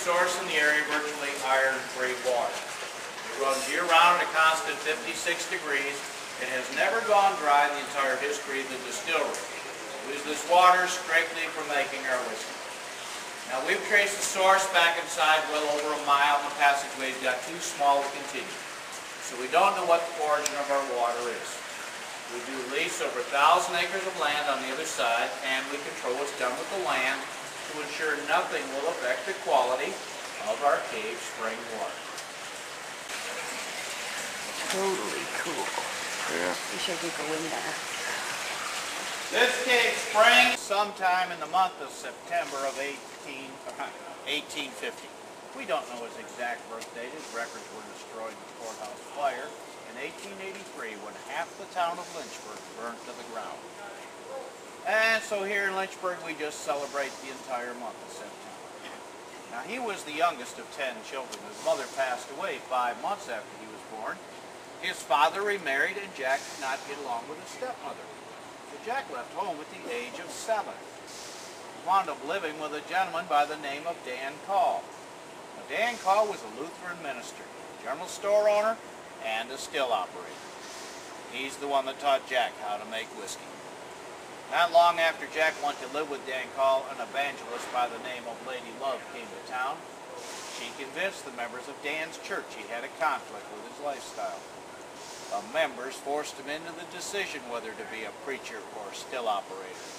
source in the area, virtually iron-free water. It runs year-round at a constant 56 degrees. It has never gone dry in the entire history of the distillery. We use this water strictly for making our whiskey. Now we've traced the source back inside well over a mile, and the passageway's got too small to continue. So we don't know what the origin of our water is. We do lease over 1,000 acres of land on the other side, and we control what's done with the land to ensure nothing will affect the quality of our cave spring water. Totally cool. Yeah. Wish I could go in there. This cave spring, sometime in the month of September of 1850. We don't know his exact birth date. His records were destroyed in the courthouse fire in 1883 when half the town of Lynchburg burned to the ground. And so here in Lynchburg we just celebrate the entire month of September. Now he was the youngest of 10 children. His mother passed away 5 months after he was born. His father remarried, and Jack did not get along with his stepmother. So Jack left home at the age of 7. He wound up living with a gentleman by the name of Dan Call. Now, Dan Call was a Lutheran minister, general store owner, and a still operator. He's the one that taught Jack how to make whiskey. Not long after Jack went to live with Dan Call, an evangelist by the name of Lady Love came to town. She convinced the members of Dan's church he had a conflict with his lifestyle. The members forced him into the decision whether to be a preacher or still operator,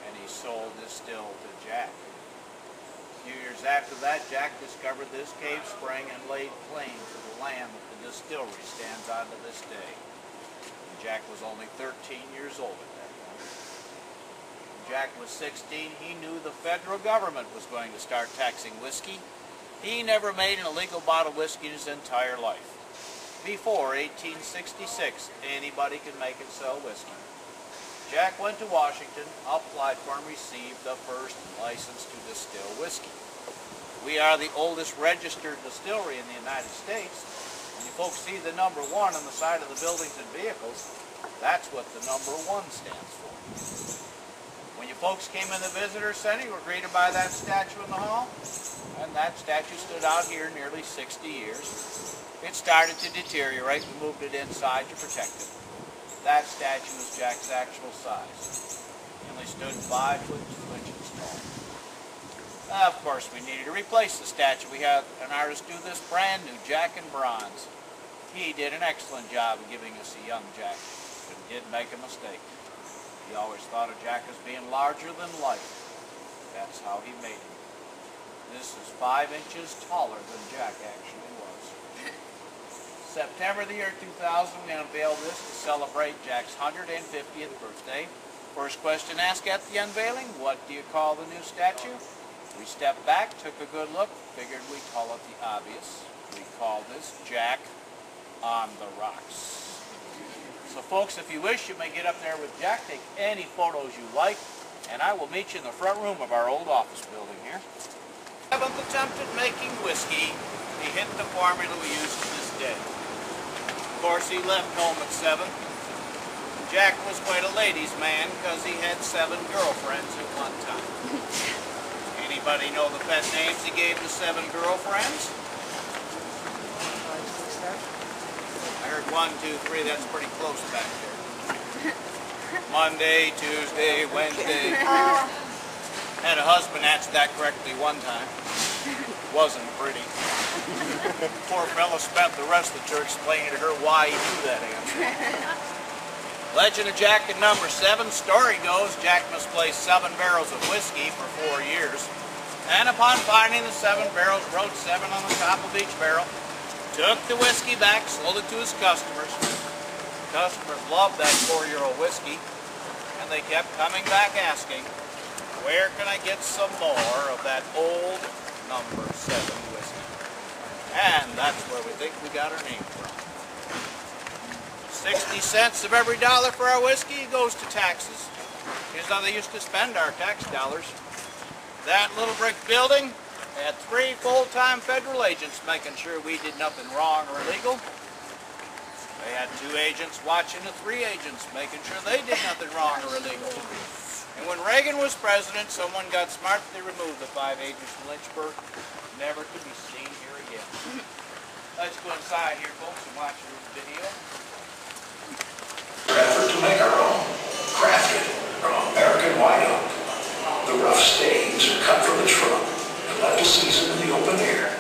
and he sold his still to Jack. A few years after that, Jack discovered this cave spring and laid claim to the land that the distillery stands on to this day. And Jack was only 13 years old at that point. When Jack was 16, he knew the federal government was going to start taxing whiskey. He never made an illegal bottle of whiskey in his entire life. Before 1866, anybody could make and sell whiskey. Jack went to Washington, applied for and received the first license to distill whiskey. We are the oldest registered distillery in the United States. When you folks see the number 1 on the side of the buildings and vehicles, that's what the number 1 stands for. When you folks came in the visitor center, you were greeted by that statue in the hall, and that statue stood out here nearly 60 years. It started to deteriorate. We moved it inside to protect it. That statue was Jack's actual size. He only stood 5 foot 2 inches tall. Of course, we needed to replace the statue. We had an artist do this brand new Jack in bronze. He did an excellent job of giving us a young Jack, but he did make a mistake. He always thought of Jack as being larger than life. That's how he made him. This is 5 inches taller than Jack actually was. September the year 2000, we unveiled this to celebrate Jack's 150th birthday. First question asked at the unveiling, what do you call the new statue? We stepped back, took a good look, figured we'd call it the obvious. We call this Jack on the Rocks. So folks, if you wish, you may get up there with Jack, take any photos you like, and I will meet you in the front room of our old office building here. 7th attempt at making whiskey, he hit the formula we use to this day. Of course, he left home at 7. Jack was quite a ladies' man because he had 7 girlfriends at one time. Anybody know the pet names he gave the 7 girlfriends? I heard 1, 2, 3. That's pretty close back there. Monday, Tuesday, Wednesday. Had a husband answer that correctly one time. Wasn't pretty. Poor fellow spent the rest of the church explaining to her why he knew that answer. Legend of Jack and number 7. Story goes Jack misplaced 7 barrels of whiskey for 4 years. And upon finding the 7 barrels, wrote 7 on the top of each barrel, took the whiskey back, sold it to his customers. Customers loved that 4-year-old whiskey, and they kept coming back asking, where can I get some more of that old number 7 whiskey? And that's where we think we got our name from. 60 cents of every dollar for our whiskey goes to taxes. Here's how they used to spend our tax dollars. That little brick building had 3 full-time federal agents making sure we did nothing wrong or illegal. They had 2 agents watching the 3 agents making sure they did nothing wrong or illegal. And when Reagan was president, someone got smart. They removed the 5 agents from Lynchburg, never to be seen here again. Let's go inside here, folks, and watch your video. Effort to make our own, crafted from American white oak. The rough staves are cut from the trunk and left to season in the open air.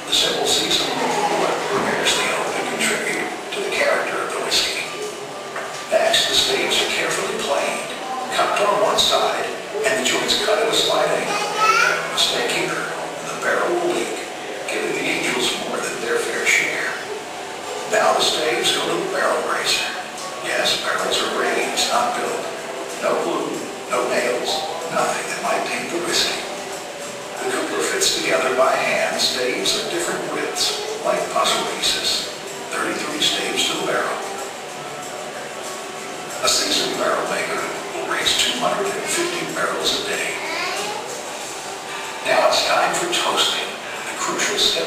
The simple seasoning of the wood prepares the oak and contribute to the character of the whiskey. Next, the staves are carefully planed, cupped on one side, and the joints cut at a slight angle. A mistake here, and the barrel will leak, giving the angels more than their fair share. Now the staves go to the barrel raiser. Yes, barrels are raised, not built. No glue, no nails, nothing that might taint the whiskey. The cooper fits together by hand staves of different widths, like puzzle pieces. 33 staves to the barrel. A seasoned barrel maker will raise 250 barrels a day. Now it's time for toasting, the crucial step